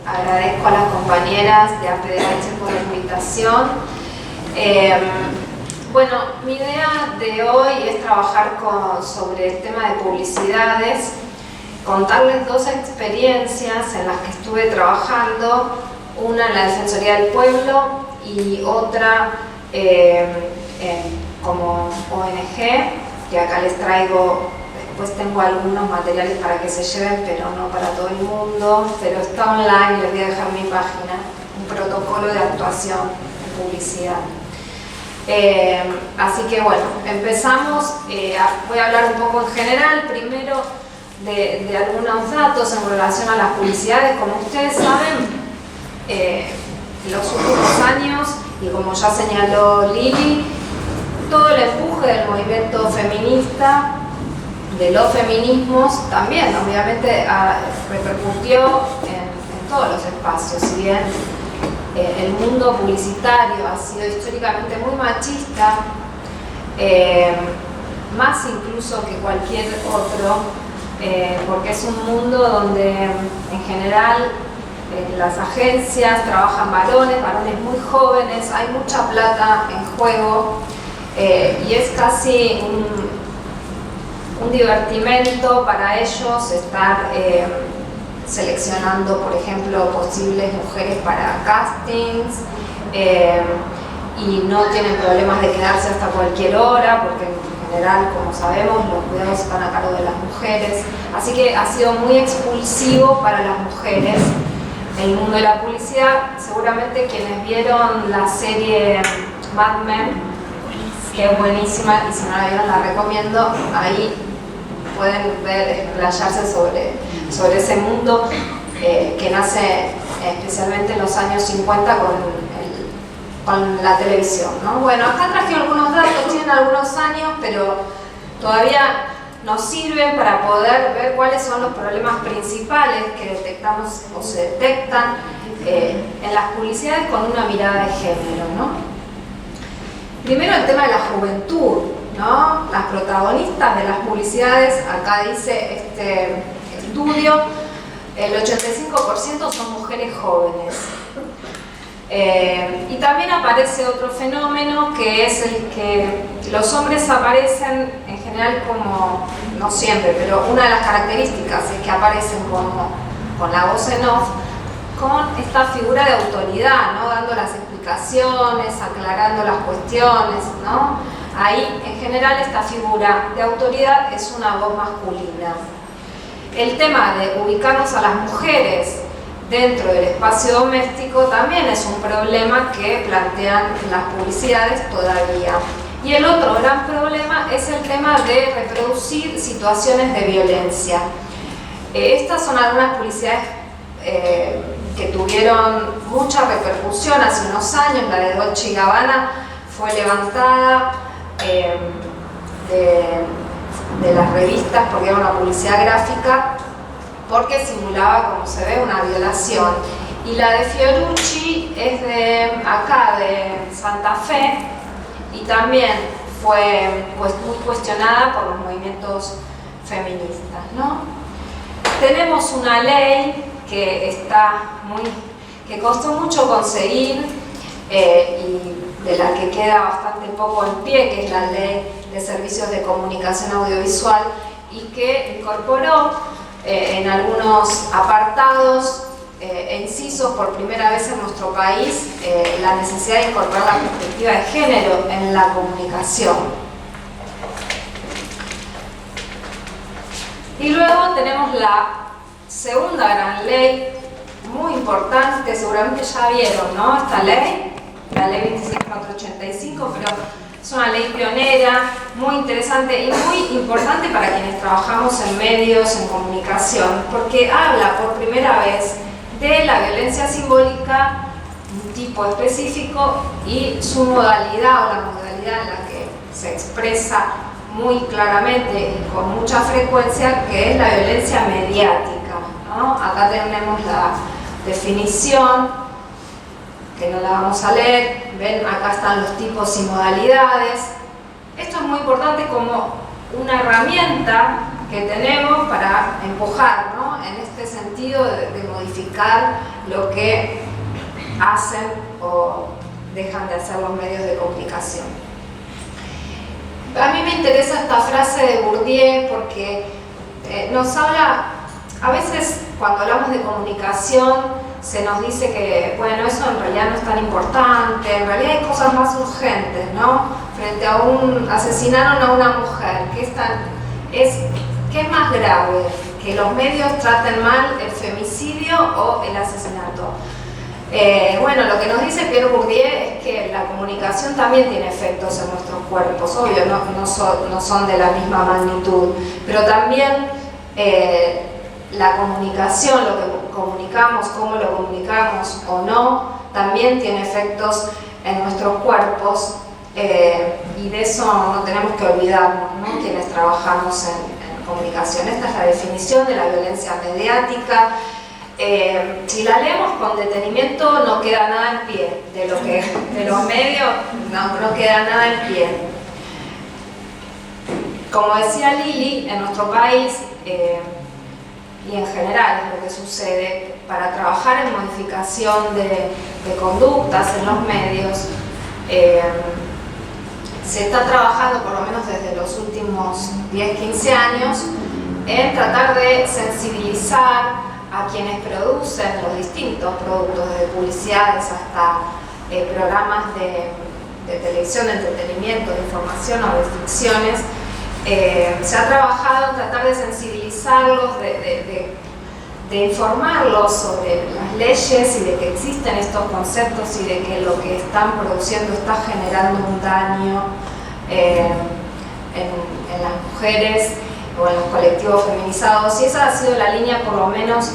agradezco a las compañeras de APDH por la invitación. Bueno, mi idea de hoy es trabajar sobre el tema de publicidades, contarles dos experiencias en las que estuve trabajando, una en la Defensoría del Pueblo y otra como ONG, que acá les traigo. Después tengo algunos materiales para que se lleven, pero no para todo el mundo, pero está online, les voy a dejar mi página, un protocolo de actuación en publicidad. Así que bueno, empezamos. Voy a hablar un poco en general, primero de algunos datos en relación a las publicidades. Como ustedes saben, en los últimos años, y como ya señaló Lili, todo el empuje del movimiento feminista, de los feminismos, también obviamente repercutió en todos los espacios. Si bien el mundo publicitario ha sido históricamente muy machista, más incluso que cualquier otro, porque es un mundo donde en general las agencias trabajan varones muy jóvenes, hay mucha plata en juego, y es casi un divertimento para ellos estar seleccionando, por ejemplo, posibles mujeres para castings, y no tienen problemas de quedarse hasta cualquier hora, porque en general, como sabemos, los cuidados están a cargo de las mujeres. Así que ha sido muy expulsivo para las mujeres el mundo de la publicidad. Seguramente quienes vieron la serie Mad Men, que es buenísima, y si no la vieron la recomiendo, ahí pueden ver, explayarse sobre ese mundo que nace especialmente en los años 50 con la televisión, ¿no? Bueno, acá traje algunos datos, tienen algunos años, pero todavía nos sirven para poder ver cuáles son los problemas principales que detectamos o se detectan en las publicidades con una mirada de género, ¿no? Primero, el tema de la juventud, ¿no? Las protagonistas de las publicidades, acá dice este estudio, el 85% son mujeres jóvenes. Y también aparece otro fenómeno, que es el que los hombres aparecen en general como, no siempre, pero una de las características es que aparecen con la voz en off, con esta figura de autoridad, ¿no? Dando las explicaciones, aclarando las cuestiones, ¿no? Ahí, en general, esta figura de autoridad es una voz masculina. El tema de ubicarnos a las mujeres dentro del espacio doméstico también es un problema que plantean las publicidades todavía. Y el otro gran problema es el tema de reproducir situaciones de violencia. Estas son algunas publicidades que tuvieron mucha repercusión hace unos años. La de Dolce & Gabbana fue levantada de las revistas porque era una publicidad gráfica, porque simulaba, como se ve, una violación. Y la de Fiorucci es de acá, de Santa Fe, y también fue muy cuestionada por los movimientos feministas, ¿no? Tenemos una ley que costó mucho conseguir, y de la que queda bastante poco en pie, que es la Ley de Servicios de Comunicación Audiovisual, y que incorporó en algunos apartados e incisos por primera vez en nuestro país la necesidad de incorporar la perspectiva de género en la comunicación. Y luego tenemos la segunda gran ley, muy importante, seguramente ya vieron, ¿no? Esta ley, la ley 26485, pero es una ley pionera, muy interesante y muy importante para quienes trabajamos en medios, en comunicación, porque habla por primera vez de la violencia simbólica, un tipo específico, y su modalidad, o la modalidad en la que se expresa muy claramente y con mucha frecuencia, que es la violencia mediática, ¿no? Acá tenemos la definición, que no la vamos a leer. Ven, acá están los tipos y modalidades. Esto es muy importante como una herramienta que tenemos para empujar, ¿no? ¿no? En este sentido de modificar lo que hacen o dejan de hacer los medios de comunicación. A mí me interesa esta frase de Bourdieu porque nos habla, a veces cuando hablamos de comunicación se nos dice que, bueno, eso en realidad no es tan importante, en realidad hay cosas más urgentes, ¿no? Frente a asesinaron a una mujer, ¿qué es más grave? ¿Que los medios traten mal el femicidio o el asesinato? Bueno, lo que nos dice Pierre Bourdieu es que la comunicación también tiene efectos en nuestros cuerpos, obvio, no son de la misma magnitud, pero también la comunicación, lo que comunicamos, cómo lo comunicamos o no, también tiene efectos en nuestros cuerpos, y de eso no tenemos que olvidarnos, ¿no? Quienes trabajamos en comunicación. Esta es la definición de la violencia mediática. Si la leemos con detenimiento no queda nada en pie, de los medios no queda nada en pie. Como decía Lili, en nuestro país y en general es lo que sucede, para trabajar en modificación de conductas en los medios, se está trabajando, por lo menos desde los últimos 10-15 años, en tratar de sensibilizar a quienes producen los distintos productos, desde publicidades hasta programas de televisión, de entretenimiento, de información o de ficciones. Se ha trabajado en tratar de sensibilizarlos, de informarlos sobre las leyes y de que existen estos conceptos y de que lo que están produciendo está generando un daño en las mujeres o en los colectivos feminizados, y esa ha sido la línea, por lo menos,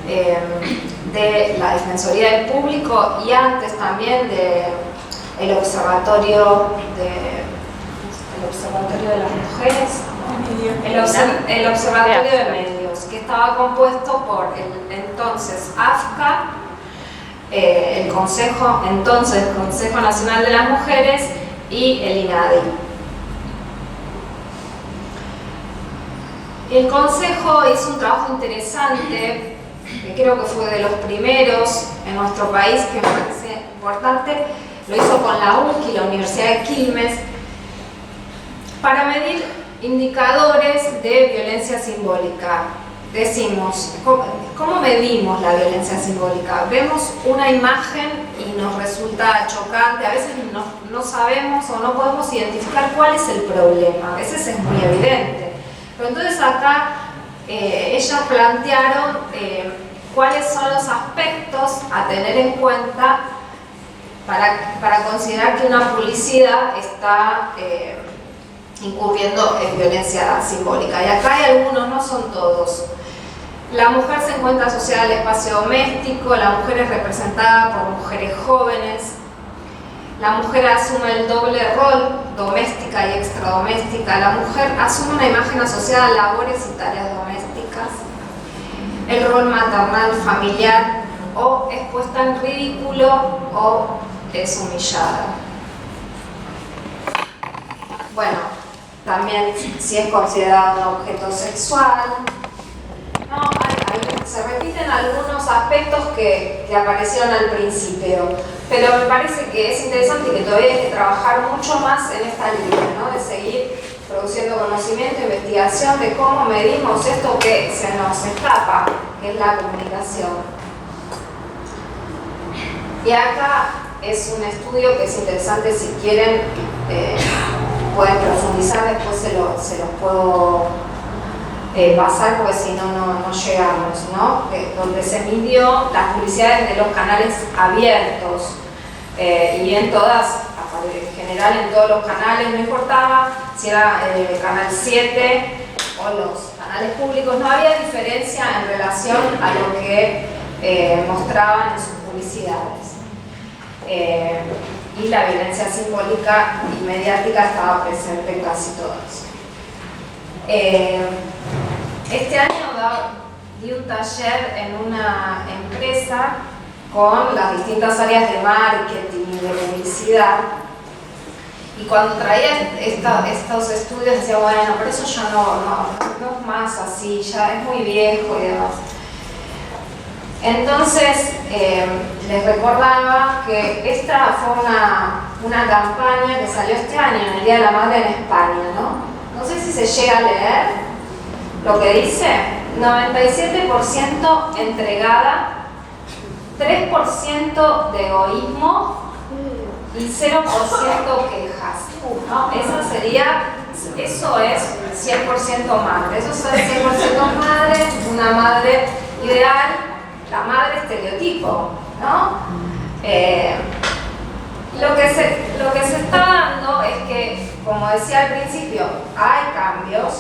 de la Defensoría del Público y antes también del Observatorio de las Mujeres, el Observatorio de Medios, que estaba compuesto por el entonces AFCA, el Consejo Nacional de las Mujeres y el INADI. El Consejo hizo un trabajo interesante, que creo que fue de los primeros en nuestro país, que me parece importante. Lo hizo con la UNC y la Universidad de Quilmes, para medir indicadores de violencia simbólica. Decimos, ¿cómo medimos la violencia simbólica? Vemos una imagen y nos resulta chocante, a veces no sabemos o no podemos identificar cuál es el problema, a veces es muy evidente. Pero entonces acá ellas plantearon cuáles son los aspectos a tener en cuenta para considerar que una publicidad está incurriendo en violencia simbólica. Y acá hay algunos, no son todos. La mujer se encuentra asociada al espacio doméstico, la mujer es representada por mujeres jóvenes, la mujer asume el doble rol, doméstica y extradoméstica, la mujer asume una imagen asociada a labores y tareas domésticas, el rol maternal familiar, o es puesta en ridículo o es humillada. Bueno, también si es considerado un objeto sexual. No, se repiten algunos aspectos que aparecieron al principio, pero me parece que es interesante y que todavía hay que trabajar mucho más en esta línea, ¿no? De seguir produciendo conocimiento, investigación de cómo medimos esto que se nos escapa, que es la comunicación. Y acá es un estudio que es interesante, si quieren pueden profundizar, después se los puedo pasar, porque si no llegamos, ¿no? Donde se midió las publicidades de los canales abiertos, y en todas, en general en todos los canales, no importaba si era el canal 7 o los canales públicos, no había diferencia en relación a lo que mostraban en sus publicidades. Y la violencia simbólica y mediática estaba presente en casi todas. Este año di un taller en una empresa con las distintas áreas de marketing y de publicidad, Y cuando traía estos estudios decía, bueno, pero eso ya no es más así, ya es muy viejo y demás. Entonces, les recordaba que esta fue una campaña que salió este año, en el Día de la Madre en España, ¿no? No sé si se llega a leer lo que dice. 97% entregada, 3% de egoísmo y 0% quejas, ¿no? Eso es 100% madre. Eso es 100% madre, una madre ideal, la madre estereotipo, ¿no? Lo que se está dando es que, como decía al principio, hay cambios,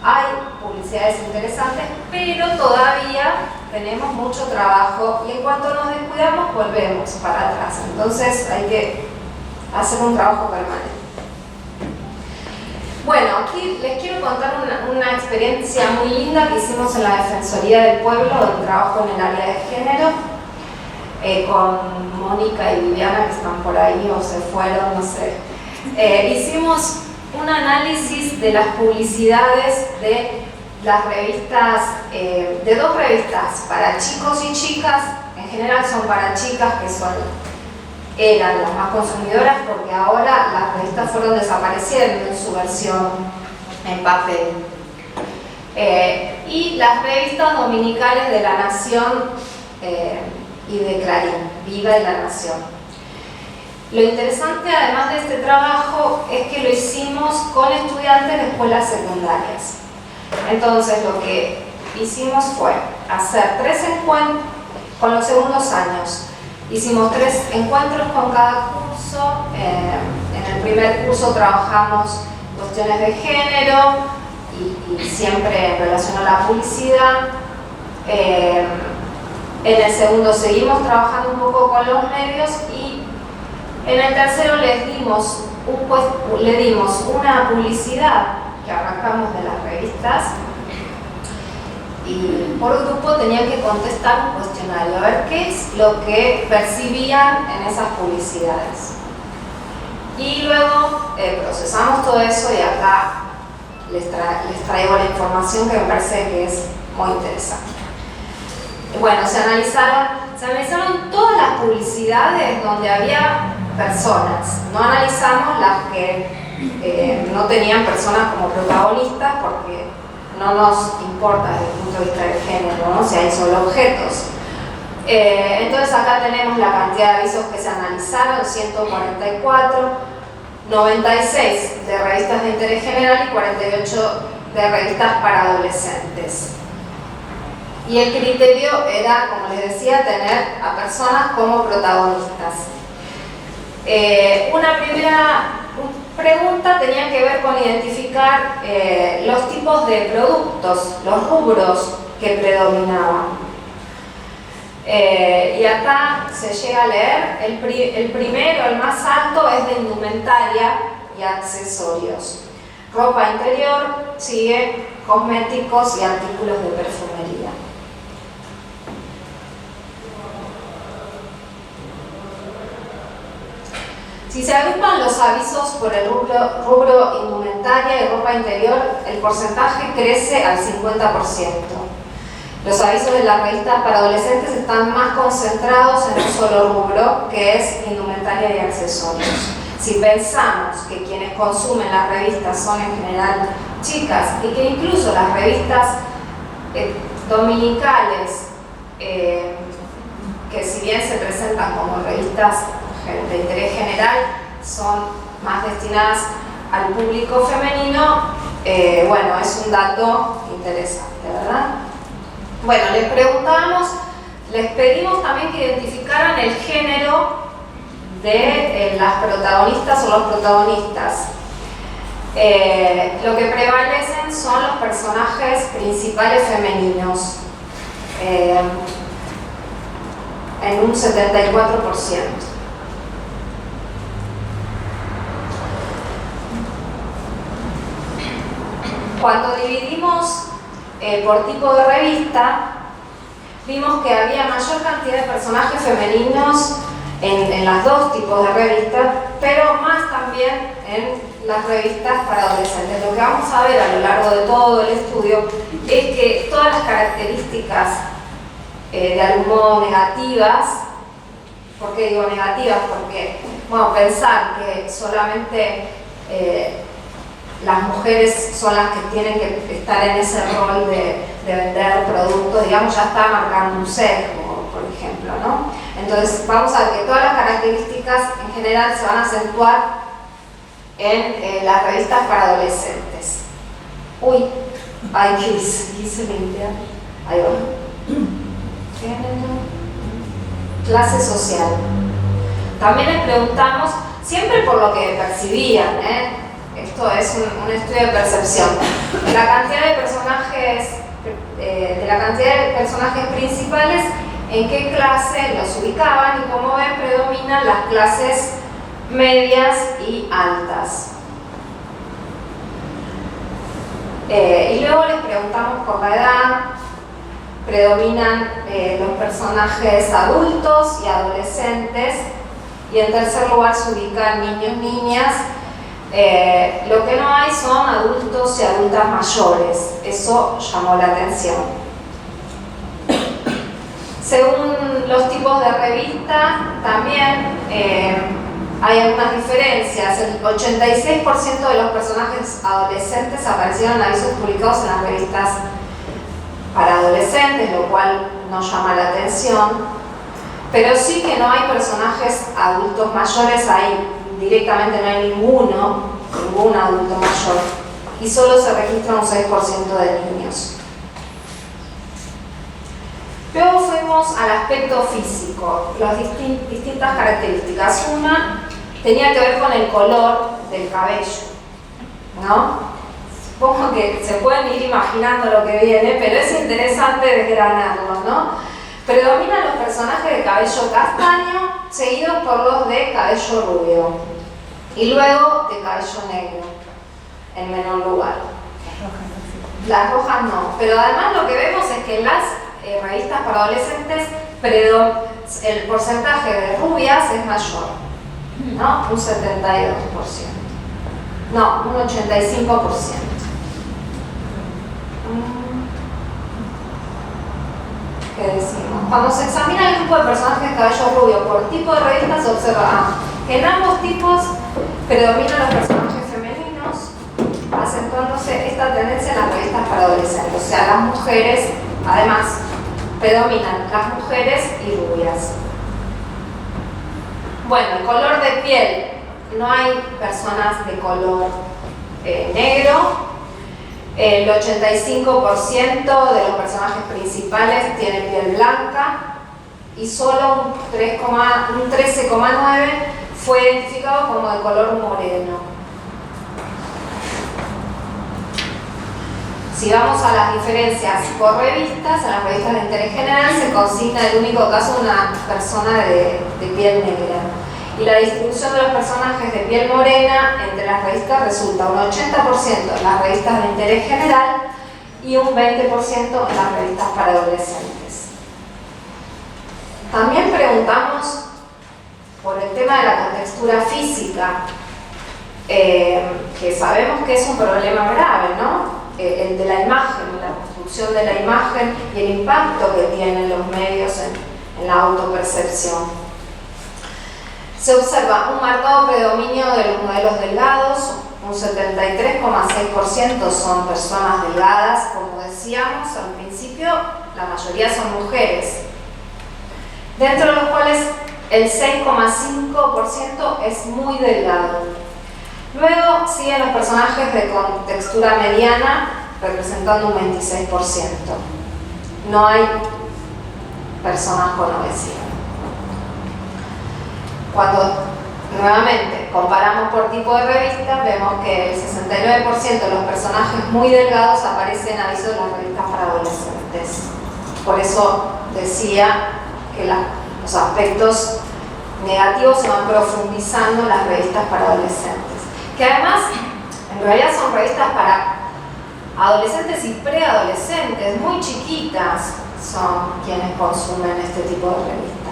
hay publicidades interesantes, pero todavía tenemos mucho trabajo y en cuanto nos descuidamos volvemos para atrás. Entonces hay que hacer un trabajo permanente. Bueno, aquí les quiero contar una experiencia muy linda que hicimos en la Defensoría del Pueblo, donde trabajo en el área de género, con Mónica y Viviana, que están por ahí o se fueron, no sé. Hicimos un análisis de las publicidades de las revistas, de dos revistas, para chicos y chicas. En general son para chicas, que eran las más consumidoras, porque ahora las revistas fueron desapareciendo en su versión en papel. Y las revistas dominicales de La Nación y de Clarín, Viva y La Nación. Lo interesante, además de este trabajo, es que lo hicimos con estudiantes de escuelas secundarias. Entonces, lo que hicimos fue hacer 3 encuentros con los segundos años. Hicimos 3 encuentros con cada curso. En el primer curso trabajamos cuestiones de género y siempre en relación a la publicidad. En el segundo seguimos trabajando un poco con los medios y en el tercero le dimos una publicidad que arrancamos de las revistas y por grupo tenían que contestar un cuestionario, a ver qué es lo que percibían en esas publicidades. Y luego procesamos todo eso y acá les traigo la información que me parece que es muy interesante. Bueno, se analizaron todas las publicidades donde había personas. No analizamos las que no tenían personas como protagonistas porque no nos importa desde el punto de vista del género, ¿no? Si hay solo objetos. Entonces acá tenemos la cantidad de avisos que se analizaron, 144, 96 de revistas de interés general y 48 de revistas para adolescentes. Y el criterio era, como les decía, tener a personas como protagonistas. Una primera pregunta tenía que ver con identificar los tipos de productos, los rubros que predominaban. Y acá se llega a leer, el primero, el más alto, es de indumentaria y accesorios. Ropa interior, sigue cosméticos y artículos de perfumería. Si se agrupan los avisos por el rubro indumentaria y ropa interior, el porcentaje crece al 50%. Los avisos de las revistas para adolescentes están más concentrados en un solo rubro, que es indumentaria y accesorios. Si pensamos que quienes consumen las revistas son en general chicas y que incluso las revistas dominicales, que si bien se presentan como revistas de interés general, son más destinadas al público femenino, bueno, es un dato interesante, ¿verdad? Bueno, les pedimos también que identificaran el género de las protagonistas o los protagonistas. Lo que prevalecen son los personajes principales femeninos, en un 74%. Cuando dividimos por tipo de revista, vimos que había mayor cantidad de personajes femeninos en los dos tipos de revistas, pero más también en las revistas para adolescentes. Lo que vamos a ver a lo largo de todo el estudio es que todas las características de algún modo negativas. ¿Por qué digo negativas? Porque, bueno, pensar que solamente las mujeres son las que tienen que estar en ese rol de vender productos, digamos, ya está marcando un sesgo, por ejemplo, ¿no? Entonces, vamos a ver que todas las características en general se van a acentuar en las revistas para adolescentes. Uy, ay, quise limpiar. Ahí va. Clase social. También les preguntamos, siempre por lo que percibían, esto es un estudio de percepción, de la cantidad de personajes principales, en qué clase los ubicaban, y como ven predominan las clases medias y altas. Y luego les preguntamos por la edad. Predominan los personajes adultos y adolescentes, y en tercer lugar se ubican niños, niñas. Lo que no hay son adultos y adultas mayores, eso llamó la atención. Según los tipos de revista, también hay algunas diferencias. El 86% de los personajes adolescentes aparecieron en avisos publicados en las revistas para adolescentes, lo cual no llama la atención, pero sí que no hay personajes adultos mayores, ahí directamente no hay ningún adulto mayor, y solo se registra un 6% de niños. Luego fuimos al aspecto físico, las distintas características. Una tenía que ver con el color del cabello, ¿no? Supongo que se pueden ir imaginando lo que viene, pero es interesante desgranarlo, ¿no? Predominan los personajes de cabello castaño, seguidos por los de cabello rubio, y luego de cabello negro, en menor lugar. Las rojas no, pero además lo que vemos es que en las revistas para adolescentes el porcentaje de rubias es mayor, ¿no? Un 72%. No, un 85%. ¿Qué decimos? Cuando se examina el grupo de personajes de cabello rubio por tipo de revista, se observa que en ambos tipos predominan los personajes femeninos, acentuándose esta tendencia en las revistas para adolescentes. O sea, las mujeres, además, predominan las mujeres y rubias. Bueno, el color de piel. No hay personas de color negro. El 85% de los personajes principales tienen piel blanca y solo un 13,9% fue identificado como de color moreno. Si vamos a las diferencias por revistas, en las revistas de interés general se consigna el único caso de una persona de piel negra. Y la distribución de los personajes de piel morena entre las revistas resulta un 80% en las revistas de interés general y un 20% en las revistas para adolescentes. También preguntamos por el tema de la contextura física, que sabemos que es un problema grave, ¿no? El de la imagen, la construcción de la imagen y el impacto que tienen los medios en la autopercepción. Se observa un marcado predominio de los modelos delgados, un 73,6% son personas delgadas, como decíamos al principio, la mayoría son mujeres, dentro de los cuales el 6,5% es muy delgado. Luego siguen los personajes de contextura mediana, representando un 26%. No hay personas con obesidad. Cuando nuevamente comparamos por tipo de revista, vemos que el 69% de los personajes muy delgados aparecen en avisos de las revistas para adolescentes. Por eso decía que los aspectos negativos se van profundizando en las revistas para adolescentes, que además en realidad son revistas para adolescentes y preadolescentes, muy chiquitas son quienes consumen este tipo de revistas.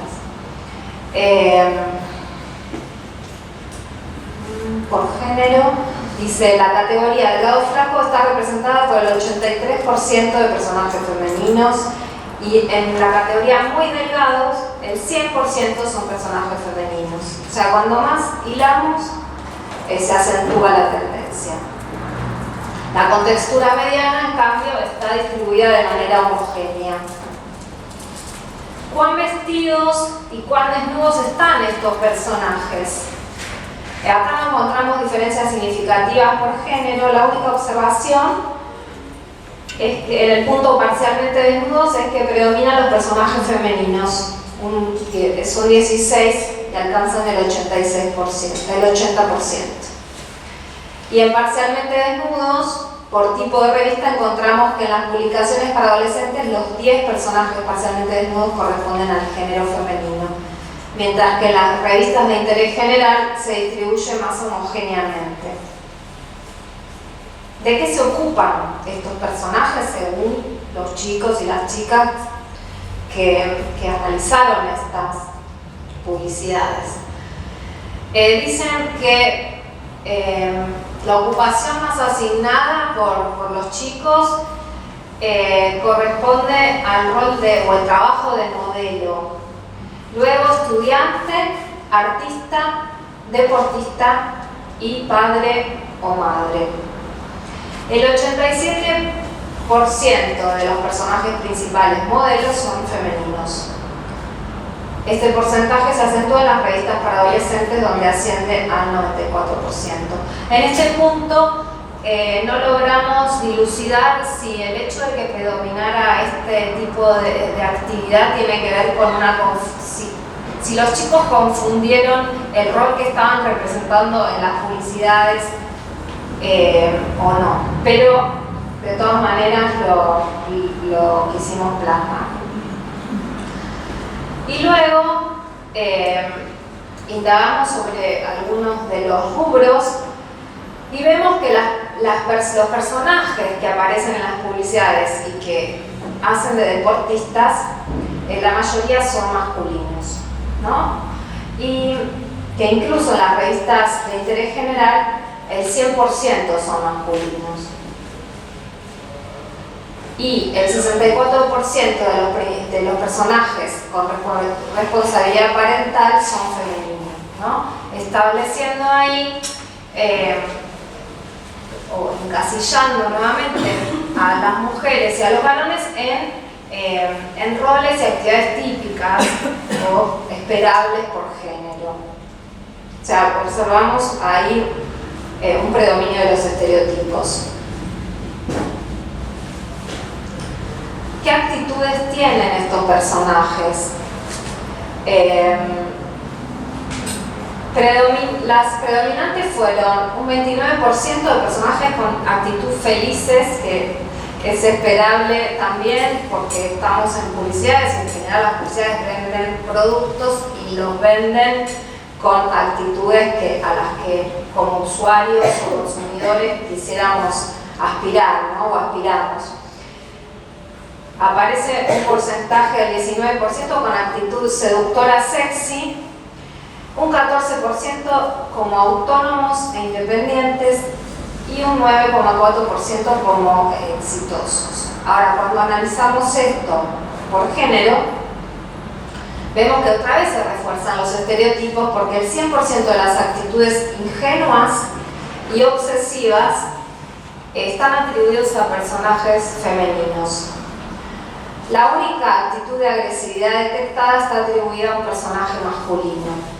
Por género, dice la categoría del lado flaco está representada por el 83% de personajes femeninos y en la categoría muy delgados el 100% son personajes femeninos. O sea, cuando más hilamos se acentúa la tendencia. La contextura mediana, en cambio, está distribuida de manera homogénea. ¿Cuán vestidos y cuán desnudos están estos personajes? Acá no encontramos diferencias significativas por género. La única observación es que en el punto parcialmente desnudos es que predominan los personajes femeninos. Son 16 y alcanzan el 86%, el 80%. Y en parcialmente desnudos, por tipo de revista, encontramos que en las publicaciones para adolescentes los 10 personajes parcialmente desnudos corresponden al género femenino, mientras que en las revistas de interés general se distribuye más homogéneamente. ¿De qué se ocupan estos personajes según los chicos y las chicas que analizaron estas publicidades? Dicen que la ocupación más asignada por los chicos corresponde al rol o el trabajo de modelo. Luego estudiante, artista, deportista y padre o madre. El 87% de los personajes principales modelos son femeninos. Este porcentaje se acentúa en las revistas para adolescentes, donde asciende al 94%. En este punto no logramos dilucidar si el hecho de que predominara este tipo de actividad tiene que ver con si los chicos confundieron el rol que estaban representando en las publicidades o no, pero de todas maneras lo quisimos plasmar. Y luego indagamos sobre algunos de los rubros y vemos que los personajes que aparecen en las publicidades y que hacen de deportistas, la mayoría son masculinos, ¿no? Y que incluso en las revistas de interés general el 100% son masculinos. Y el 64% de los personajes con responsabilidad parental son femeninos, ¿no? Estableciendo ahí o encasillando nuevamente a las mujeres y a los varones en roles y actividades típicas o esperables por género. O sea, observamos ahí un predominio de los estereotipos. ¿Qué actitudes tienen estos personajes? Las predominantes fueron un 29% de personajes con actitud felices, que es esperable también porque estamos en publicidades y en general las publicidades venden productos y los venden con actitudes a las que como usuarios o consumidores quisiéramos aspirar, ¿no? O aspiramos. Aparece un porcentaje del 19% con actitud seductora sexy, un 14% como autónomos e independientes y un 9,4% como exitosos. Ahora, cuando analizamos esto por género, vemos que otra vez se refuerzan los estereotipos porque el 100% de las actitudes ingenuas y obsesivas están atribuidos a personajes femeninos. La única actitud de agresividad detectada está atribuida a un personaje masculino.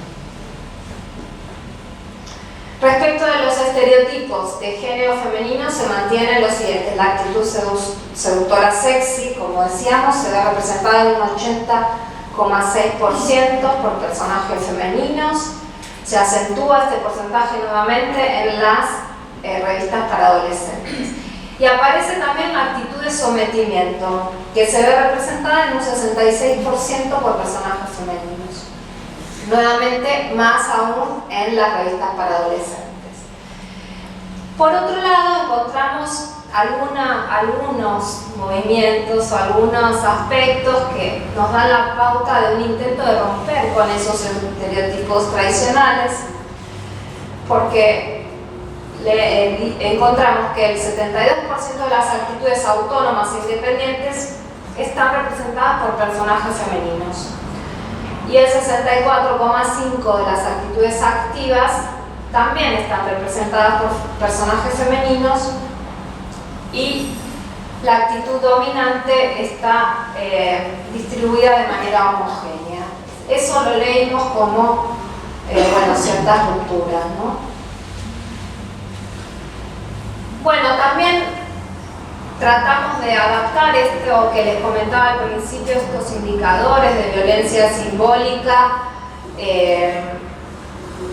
Respecto de los estereotipos de género femenino, se mantienen los siguientes. La actitud seductora sexy, como decíamos, se ve representada en un 80,6% por personajes femeninos. Se acentúa este porcentaje nuevamente en las revistas para adolescentes. Y aparece también la actitud de sometimiento, que se ve representada en un 66% por personajes femeninos. Nuevamente, más aún en las revistas para adolescentes. Por otro lado, encontramos algunos movimientos o algunos aspectos que nos dan la pauta de un intento de romper con esos estereotipos tradicionales, porque encontramos que el 72% de las actitudes autónomas e independientes están representadas por personajes femeninos y el 64,5% de las actitudes activas también están representadas por personajes femeninos, y la actitud dominante está distribuida de manera homogénea. Eso lo leímos como ciertas rupturas, ¿no? Bueno, también tratamos de adaptar esto que les comentaba al principio, estos indicadores de violencia simbólica,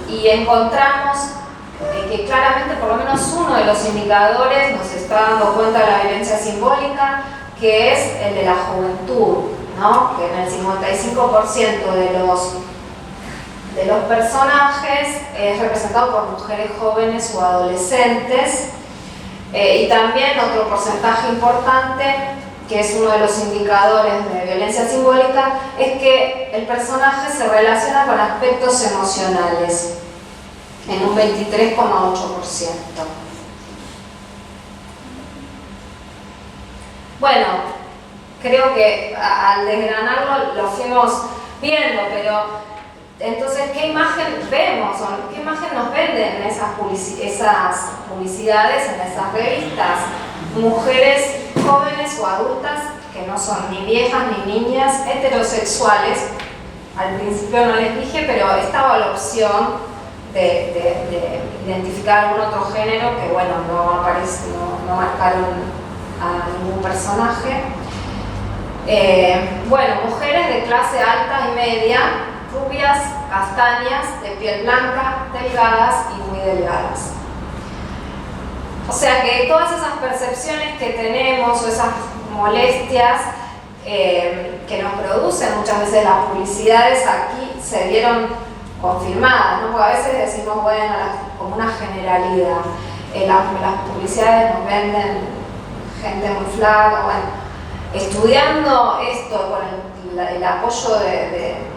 y encontramos que claramente por lo menos uno de los indicadores nos está dando cuenta de la violencia simbólica, que es el de la juventud, ¿no? Que en el 55% de los personajes es representado por mujeres jóvenes o adolescentes, y también otro porcentaje importante, que es uno de los indicadores de violencia simbólica, es que el personaje se relaciona con aspectos emocionales, en un 23,8%. Bueno, creo que al desgranarlo lo fuimos viendo, pero entonces, ¿qué imagen vemos? ¿Qué imagen nos venden esas publicidades en esas revistas? Mujeres jóvenes o adultas que no son ni viejas ni niñas, heterosexuales. Al principio no les dije, pero estaba la opción de identificar algún otro género que, bueno, no marcaron a ningún personaje. Mujeres de clase alta y media, rubias, castañas, de piel blanca, delgadas y muy delgadas. O sea que todas esas percepciones que tenemos o esas molestias que nos producen muchas veces las publicidades aquí se vieron confirmadas, ¿no? Porque a veces decimos, bueno, como una generalidad, las publicidades nos venden gente muy flaca. Bueno, estudiando esto con el apoyo de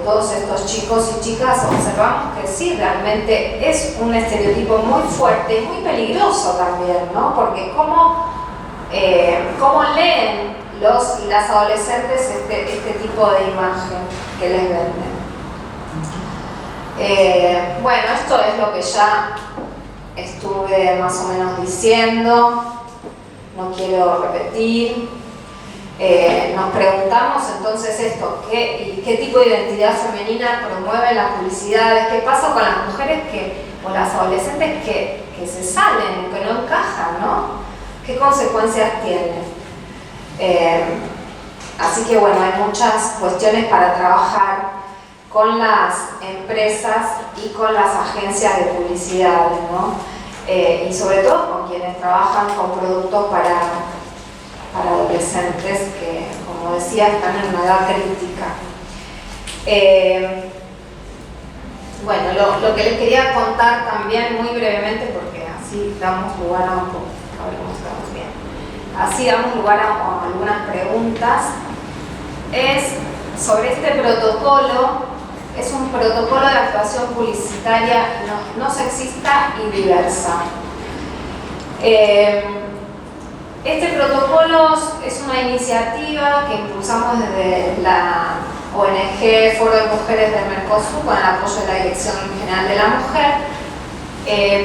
todos estos chicos y chicas, observamos que sí, realmente es un estereotipo muy fuerte y muy peligroso también, ¿no? Porque cómo leen las adolescentes este tipo de imagen que les venden. Esto es lo que ya estuve más o menos diciendo, no quiero repetir. Nos preguntamos entonces esto, ¿qué tipo de identidad femenina promueven las publicidades? ¿Qué pasa con las mujeres o las adolescentes que se salen, que no encajan, ¿no? ¿Qué consecuencias tienen? Así que bueno, hay muchas cuestiones para trabajar con las empresas y con las agencias de publicidad, ¿no? Y sobre todo con quienes trabajan con productos para adolescentes que, como decía, están en una edad crítica. Lo que les quería contar también muy brevemente, porque así damos lugar a un poco, a ver cómo estamos bien. Así damos lugar a algunas preguntas. Es sobre este protocolo. Es un protocolo de actuación publicitaria no sexista y diversa. Este protocolo es una iniciativa que impulsamos desde la ONG Foro de Mujeres del Mercosur con el apoyo de la Dirección General de la Mujer,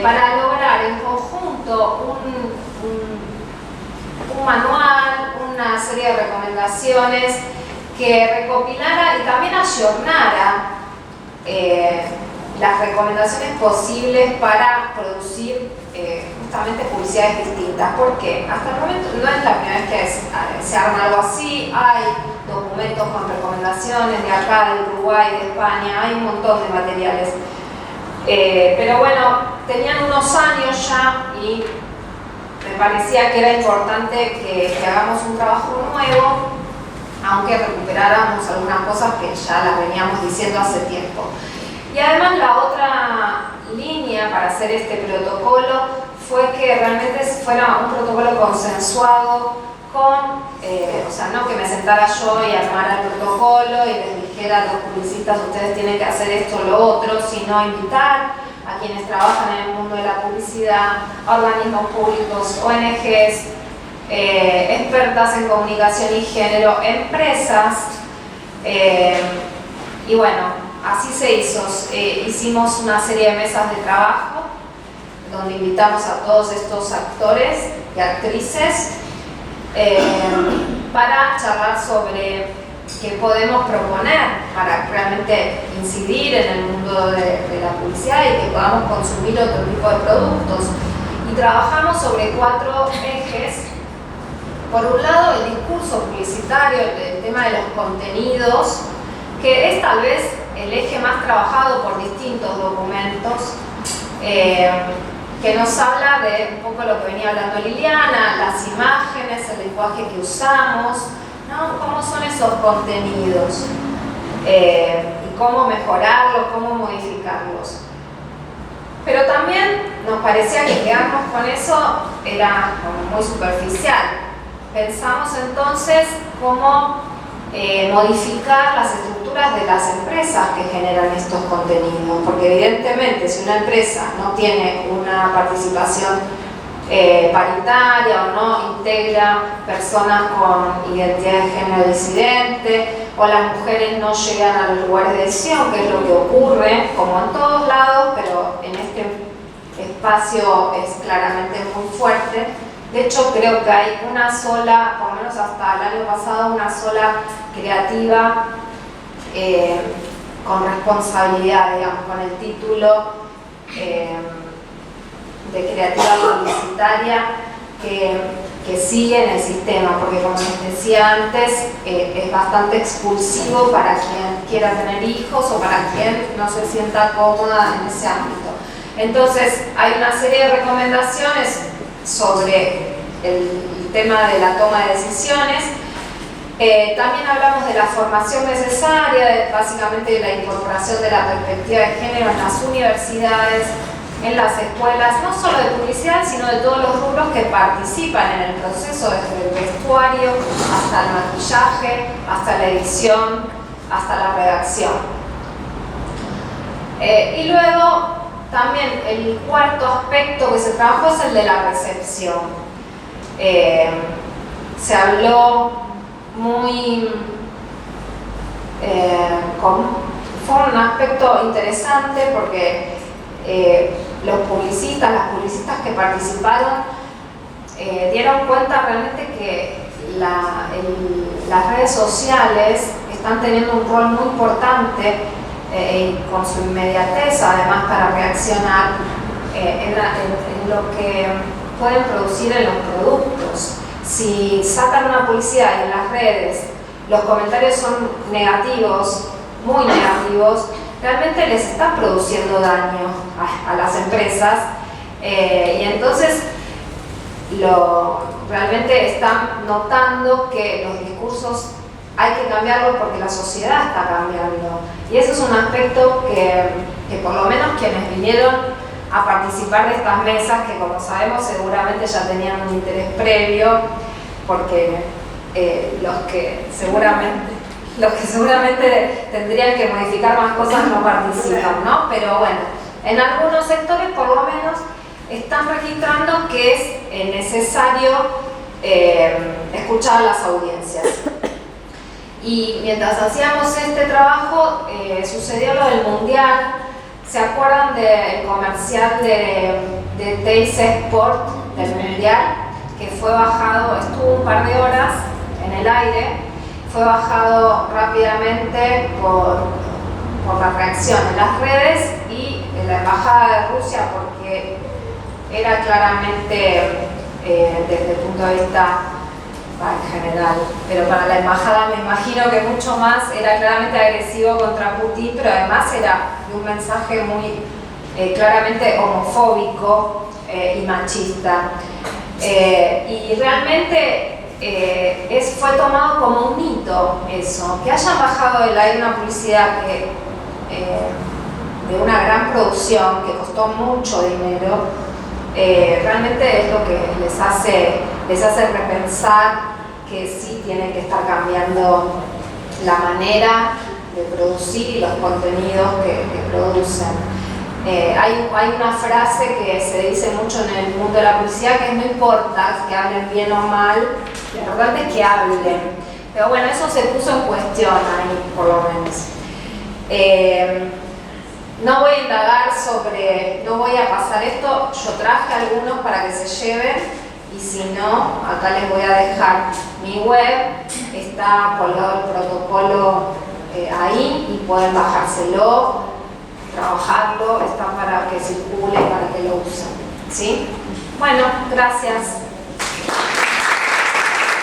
para lograr en conjunto un manual, una serie de recomendaciones que recopilara y también ayornara las recomendaciones posibles para producir justamente publicidades distintas, porque hasta el momento no es la primera vez que se arma algo así. Hay documentos con recomendaciones de acá, de Uruguay, de España, hay un montón de materiales, pero bueno, tenían unos años ya y me parecía que era importante que hagamos un trabajo nuevo, aunque recuperáramos algunas cosas que ya las veníamos diciendo hace tiempo. Y además la otra línea para hacer este protocolo fue que realmente fuera un protocolo consensuado con, o sea, no que me sentara yo y armara el protocolo y les dijera a los publicistas ustedes tienen que hacer esto o lo otro, sino invitar a quienes trabajan en el mundo de la publicidad, a organismos públicos, ONGs, expertas en comunicación y género, empresas, y bueno, así se hizo. Hicimos una serie de mesas de trabajo donde invitamos a todos estos actores y actrices para charlar sobre qué podemos proponer para realmente incidir en el mundo de la publicidad y que podamos consumir otro tipo de productos. Y trabajamos sobre 4 ejes. Por un lado, el discurso publicitario, el tema de los contenidos, que es tal vez el eje más trabajado por distintos documentos, que nos habla de un poco lo que venía hablando Liliana, las imágenes, el lenguaje que usamos, ¿no? Cómo son esos contenidos y cómo mejorarlos, cómo modificarlos. Pero también nos parecía que quedarnos con eso era como muy superficial. Pensamos entonces cómo modificar las estructuras de las empresas que generan estos contenidos, porque evidentemente si una empresa no tiene una participación paritaria o no integra personas con identidad de género disidente o las mujeres no llegan a los lugares de decisión, que es lo que ocurre como en todos lados, pero en este espacio es claramente muy fuerte. De hecho, creo que hay una sola, por lo menos hasta el año pasado, una sola creativa con responsabilidad, digamos, con el título de creativa publicitaria que sigue en el sistema, porque como les decía antes, es bastante expulsivo para quien quiera tener hijos o para quien no se sienta cómoda en ese ámbito. Entonces, hay una serie de recomendaciones sobre el tema de la toma de decisiones. También hablamos de la formación necesaria, básicamente de la incorporación de la perspectiva de género en las universidades, en las escuelas, no solo de publicidad, sino de todos los rubros que participan en el proceso, desde el vestuario hasta el maquillaje, hasta la edición, hasta la redacción. Y luego, también el cuarto aspecto que se trabajó es el de la recepción. Se habló fue un aspecto interesante porque los publicistas, las publicistas que participaron dieron cuenta realmente que las redes sociales están teniendo un rol muy importante con su inmediatez, además para reaccionar en lo que pueden producir en los productos. Si sacan una publicidad y en las redes los comentarios son negativos, muy negativos, realmente les están produciendo daño a las empresas y entonces realmente están notando que los discursos hay que cambiarlos porque la sociedad está cambiando. Y ese es un aspecto que por lo menos quienes vinieron a participar de estas mesas, que como sabemos seguramente ya tenían un interés previo, porque los que seguramente tendrían que modificar más cosas no participan, ¿no? Pero bueno, en algunos sectores por lo menos están registrando que es necesario escuchar a las audiencias. Y mientras hacíamos este trabajo sucedió lo del Mundial. ¿Se acuerdan del comercial de Teis Sport del Mundial? Que fue bajado, estuvo un par de horas en el aire, fue bajado rápidamente por la reacción en las redes y en la embajada de Rusia, porque era claramente desde el punto de vista en general, pero para la embajada me imagino que mucho más, era claramente agresivo contra Putin, pero además era un mensaje muy claramente homofóbico y machista. Y realmente fue tomado como un hito eso, que hayan bajado del aire una publicidad de una gran producción que costó mucho dinero realmente es lo que les hace repensar que sí tienen que estar cambiando la manera de producir y los contenidos que producen. Hay una frase que se dice mucho en el mundo de la publicidad, que es: no importa que hablen bien o mal, lo importante es que hablen. Pero bueno, eso se puso en cuestión ahí, por lo menos. No voy a indagar no voy a pasar esto. Yo traje algunos para que se lleven, y si no, acá les voy a dejar mi web, está colgado el protocolo ahí, y pueden bajárselo, trabajarlo, está para que circule, para que lo usen, ¿sí? Bueno, gracias.